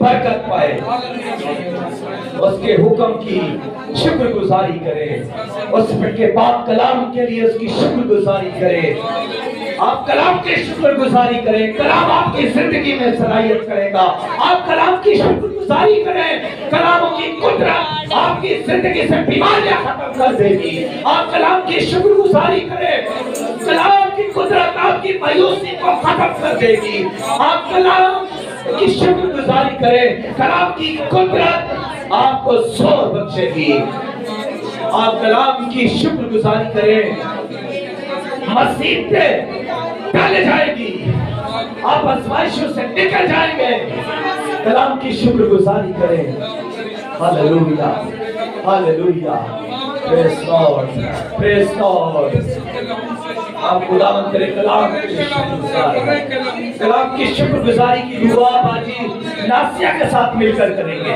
برکت پائے، اس کے حکم کی شکر گزاری کرے، اس کے پاک کلام کے لیے اس کی شکر گزاری کرے۔ آپ کلام کی شکر گزاری کریں، کلام آپ کی زندگی میں صلاحیت کرے گا۔ آپ کلام کی شکر گزاری کریں، کلام کی قدرت آپ کی زندگی سے بیماریاں ختم کر دے گی۔ آپ کلام کی شکر گزاری کریں، کلام کی قدرت آپ کی مایوسی کو ختم کر دے گی۔ آپ کلام کی شکر گزاری کریں، کلام کی قدرت آپ کو زور بخشے گی۔ آپ کلام کی شکر گزاری کریں، مصیبتیں ٹل جائے گی، آپ آزمائشوں سے نکل جائیں گے۔ کلام کی شکر گزاری کریں۔ ہاللویا، ہاللویا، پریز گاڈ، پریز گاڈ۔ آپ خداوند کرے کلام کی شکر گزاری، کلام کی شکر گزاری کی دعا باجی ناسیہ کے ساتھ مل کر کریں گے۔